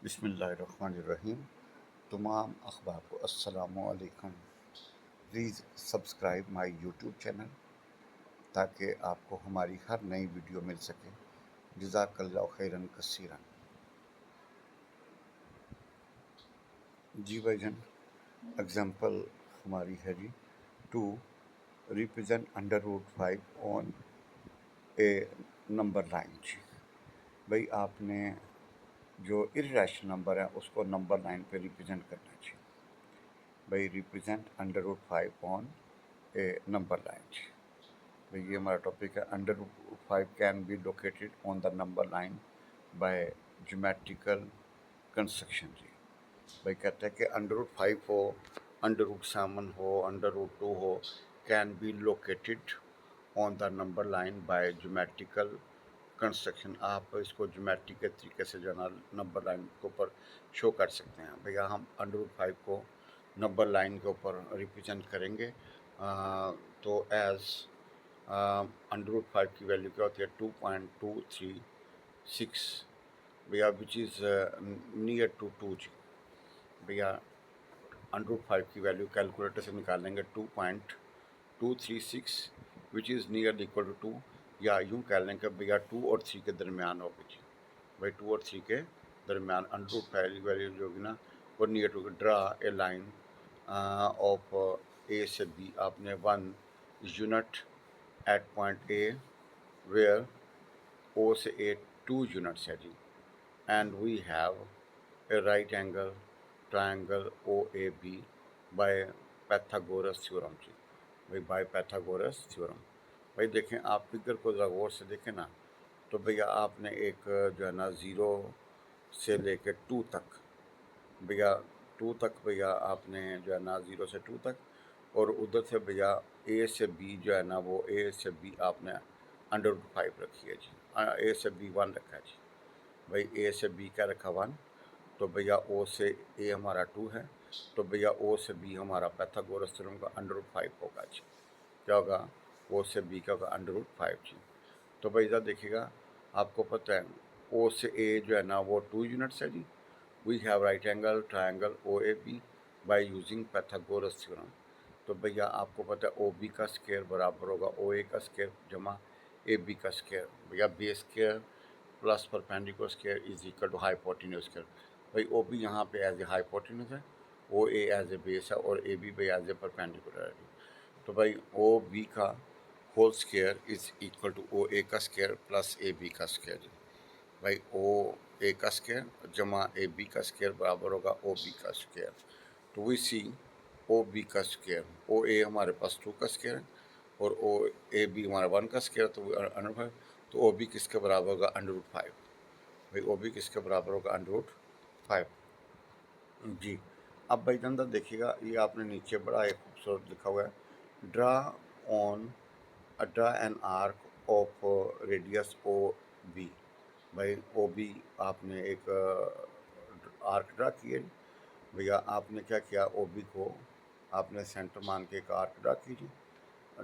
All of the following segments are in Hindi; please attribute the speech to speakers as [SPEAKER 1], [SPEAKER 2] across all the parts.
[SPEAKER 1] बिस्मिल्लाहिर्रहमानिर्रहीम। तमाम अहबाब को अस्सलामुअलैकुम। Please subscribe my YouTube channel ताकि आपको हमारी हर नई वीडियो मिल सके। जज़ाकल्लाहु खैरन कसीरन। जी भाईजान, एग्जांपल हमारी है जी, to represent under root 5 on a number line. जी भाई, आपने जो इर्रेशनल नंबर है उसको नंबर लाइन पे रिप्रेजेंट करना चाहिए। भाई represent under root 5 on a number line. भाई ये हमारा टॉपिक है। Under root 5 can be located on the number line by geometrical construction. जी भाई कहते हैं कि अंडर रूट 5 हो, अंडर रूट 7 हो, अंडर रूट 2 हो, can be located on the number line by geometrical construction. आप इसको ज्योमेट्री के तरीके से जो है ना नंबर लाइन के ऊपर शो कर सकते हैं। भैया हम अंडर रूट 5 को नंबर लाइन के ऊपर रिप्रेजेंट करेंगे। तो एज अंडर रूट 5 की वैल्यू क्या होती है? 2.236 भैया, विच इज़ नियर टू 2 जी। भैया अंडर रूट 5 की वैल्यू कैलकुलेटर से निकालेंगे 2.236 which is near equal to 2, या यूँ कह लें कि भैया 2 और 3 के दरमियान होगी जी। भाई 2 और 3 के दरमियान अंडर रूट 5 की वैल्यू जो होगी ना वो near to. Draw a line of A से बी। आपने 1 unit at point A where O से ए 2 यूनिट्स है जी, and we have a right angle triangle O A B by Pythagoras theorem जी। भाई बाय पैथागोरस थ्योरम। भाई देखें, आप फिगर को ज़रा गौर से देखें ना, तो भैया आपने एक जो है ना 0 से लेके 2 तक, भैया 2 तक भैया आपने जो है ना 0 से 2 तक, और उधर से भैया ए से बी जो है ना वो ए से बी आपने अंडर रूट 5 रखी है जी। ए से बी 1 रखा है जी। भाई ए से बी क्या रखा? 1। तो भैया ओ से ए हमारा 2 है, तो भैया ओ से बी हमारा पैथागोरस थ्योरम का अंडर रूट 5 होगा जी। क्या होगा? ओ से बी का होगा अंडर रूट 5 जी। तो भाई इधर देखिएगा, आपको पता है ओ से ए जो है ना वो 2 यूनिट्स है जी। We have right angle triangle O A B by using Pythagoras theorem. तो भैया आपको पता है ओ बी का स्क्वायर बराबर होगा ओ ए का स्क्वायर जमा ए बी का स्क्वायर। भैया B square plus perpendicular square is equal to hypotenuse square. भाई ओ बी यहाँ पे एज ए हाइपोटेन्यूज है, ओ ए एज ए बेस है, और ए बी भाई एज ए परपेंडिकुलर है। तो भाई ओ बी का whole square is equal to O A का स्क्वायर प्लस ए बी का स्क्वायर। भाई ओ ए का स्क्वायर जमा ए बी का स्क्वायर बराबर होगा ओ बी का स्क्वायर। तो वी सी ओ बी का स्क्वायर, ओ ए हमारे पास 2 का स्क्वायर है और ओ ए बी हमारा 1 का स्क्वायर, तो अंडर 5। तो ओ बी किसके बराबर होगा? Under root 5। भाई ओ बी किसके बराबर होगा? अंडर रूट 5 जी। अब भाई अंदर देखिएगा, ये आपने नीचे बड़ा एक खूबसूरत लिखा हुआ है, draw on draw an arc of radius O B. भाई ओ बी आपने एक आर्क ड्रा किया। भैया आपने क्या किया? ओ बी को आपने सेंटर मान के एक आर्क ड्रा कीजिए।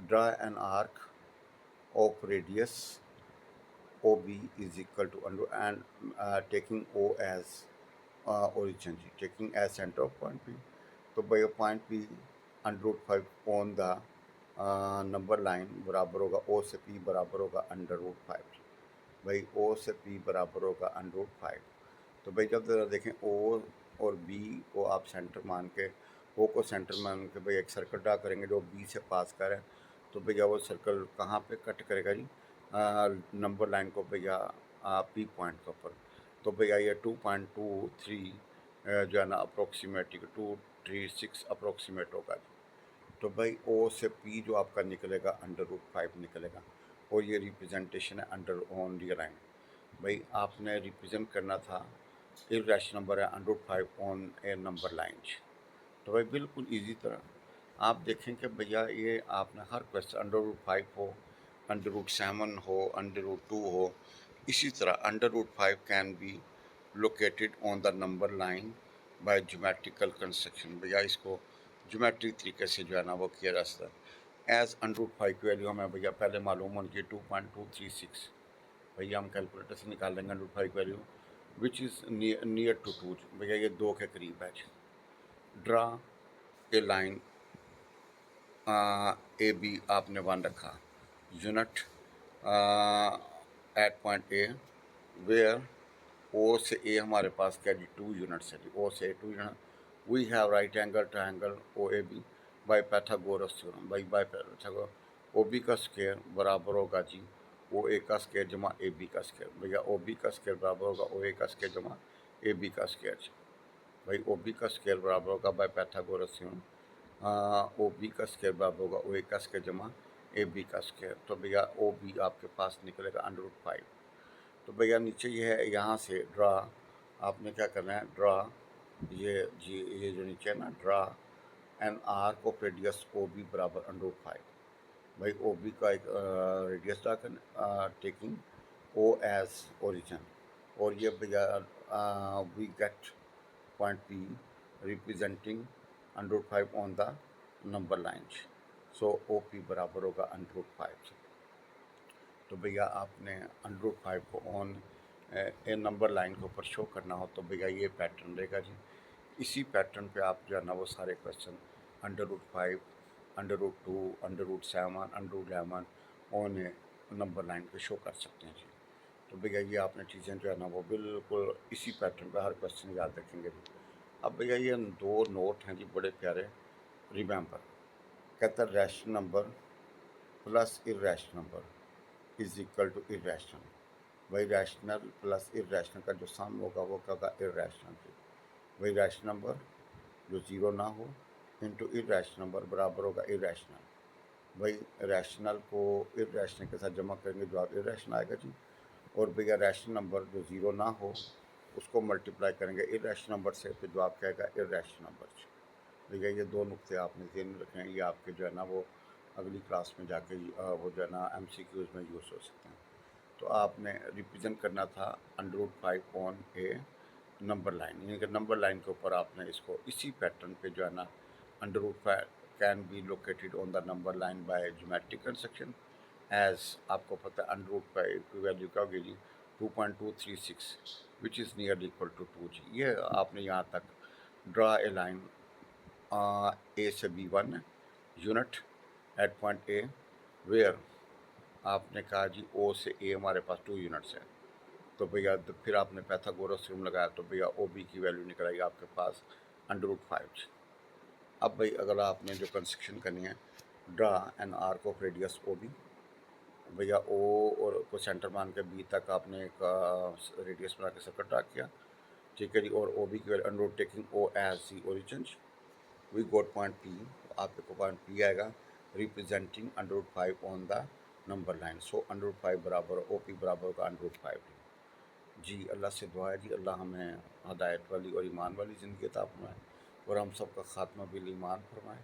[SPEAKER 1] Draw an arc of radius O B is equal to under and taking O as origin जी, taking as centre of point P. तो भैया point P under root 5 on the number line बराबर होगा ओ से पी बराबर होगा अंडर रूट 5। भाई ओ से पी बराबर होगा अंडर रूट 5। तो भाई जब ज़रा देखें ओ और बी को आप सेंटर मान के, ओ को सेंटर मान के भाई एक सर्कल ड्रा करेंगे जो बी से पास कर है। तो भैया वो सर्कल कहाँ पे कट करेगा जी? नंबर लाइन को भैया पी पॉइंट के ऊपर। तो भैया ये 2.23 जो है ना अप्रोक्सीमेटली 236 अप्रोक्सीमेट होगा। तो भाई ओ से पी जो आपका निकलेगा अंडर रूट 5 निकलेगा, और ये रिप्रेजेंटेशन है अंडर ऑन डी लाइन। भाई आपने रिप्रेजेंट करना था इर्रेशनल नंबर है under root 5 on a number line. तो भाई बिल्कुल इजी तरह आप देखें कि भैया ये आपने हर क्वेश्चन अंडर रूट 5 हो, अंडर रूट 7 हो, अंडर रूट 2 हो, इसी तरह under root 5 can be located on the number line by geometrical construction. भैया इसको ज्योमेट्रिक तरीके से जो है ना वो किया जा सकता है। एज अंडर रूट 5 की वैल्यू हमें भैया पहले मालूम होनी चाहिए 2.236। भैया हम कैलकुलेटर से निकाल लेंगे अंडर रूट 5 की value which is near to two, भैया ये 2 के करीब है जी। Draw a line A B आपने 1 रखा, unit at point A, where O से ए हमारे पास क्या जी 2 यूनिट्स है जी, ओ से 2 unit. We have right angle triangle O A B by Pythagoras theorem, by Pythagoras O B का स्क्वायर बराबर होगा जी ओ ए का स्क्वायर जमा ए बी का स्क्वायर। भैया ओ बी का स्क्वायर बराबर होगा ओ ए का स्क्वायर जमा ए बी का स्क्वायर। भाई ओ बी का स्क्वायर बराबर होगा by Pythagoras theorem O B का स्क्वायर बराबर होगा ओ ए का स्क्वायर जमा ए बी का स्क्वायर। तो भैया ओ बी आपके पास निकलेगा √5। तो भैया नीचे ये है, यहाँ से ड्रा आपने क्या करना है, ड्रा ये जो नीचे है ना, draw an arc of radius O B बराबर √5। भाई ओ बी का एक रेडियस ड्रा करना, टेकिंग ओ एज ओरिजिन, और ये भैया we get point P representing √5 on the number line. So O P बराबर होगा √5। तो भैया आपने √5 को ऑन ए नंबर लाइन के ऊपर शो करना हो तो भैया ये पैटर्न रहेगा जी। इसी पैटर्न पे आप जो है ना वो सारे question √5, √2, √7, √11 on a number line पे शो कर सकते हैं जी। तो भैया ये आपने चीज़ें जो है ना वो बिल्कुल इसी पैटर्न पे हर क्वेश्चन याद रखेंगे। अब भैया ये 2 नोट हैं जी बड़े प्यारे, रिमेंबर। कहता है rational number plus irrational number is equal to irrational. वही रैशनल प्लस इरेशनल का जो सम होगा वो क्या होगा, इरेशनल। वही रैशनल नंबर जो ज़ीरो ना हो इंटू इरेशनल नंबर बराबर होगा इरेशनल। वही रैशनल को इरेशनल के साथ जमा करेंगे जवाब इरेशनल आएगा जी। और भैया रैशनल नंबर जो ज़ीरो ना हो उसको मल्टीप्लाई करेंगे इरेशनल नंबर से तो जवाब क्या आएगा, इरेशनल नंबर। भैया ये 2 नुक्ते आपने ध्यान में रखे हैं, ये आपके जो है ना वो अगली क्लास में जाके वो जो है ना MCQs में यूज़ हो सकते हैं। तो आपने रिप्रेजेंट करना था √5 ऑन ए नंबर लाइन, यानी कि नंबर लाइन के ऊपर आपने इसको इसी पैटर्न पे जो है ना √5 can be located on the number line by geometric construction. As आपको पता है √5 की वैल्यू क्या होगी जी 2.236 which is near equal to 2 जी। ये आपने यहाँ तक ड्रा ए लाइन ए से B1 unit at point A, where आपने कहा जी ओ से ए हमारे पास 2 यूनिट्स हैं। तो भैया तो फिर आपने पैथागोरस थ्योरम लगाया तो भैया ओ बी की वैल्यू निकल आई आपके पास √5। अब भाई अगर आपने जो कंस्ट्रक्शन करनी है, draw an arc of radius O B. भैया ओ और को सेंटर मान के बी तक आपने एक रेडियस बना के सर्कल ड्रा किया, ठीक है जी। और ओ बी की value under taking O as the origin, we got point P. आपको पॉइंट पी आएगा representing √5 on the number line. So √5 बराबर ओ पी बराबर होगा √5 जी। अल्लाह से दुआ है जी अल्लाह हमें हदायत वाली और ईमान वाली ज़िंदगी अता फरमाए और हम सबका खात्मा बिल ईमान फरमाए।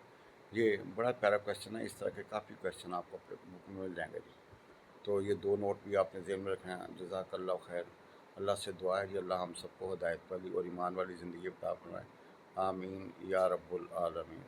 [SPEAKER 1] ये बड़ा प्यारा क्वेश्चन है, इस तरह के काफ़ी क्वेश्चन आपको अपने बुक में मिल जाएंगे जी। तो ये 2 नोट भी आपने ज़हन में रखना है। जज़ाकल्लाह खैर। अल्लाह से दुआ है जी अल्लाह हम सबको हदायत वाली और ईमान वाली ज़िंदगी अता फरमाए। आमीन या रब्बुल आलमीन।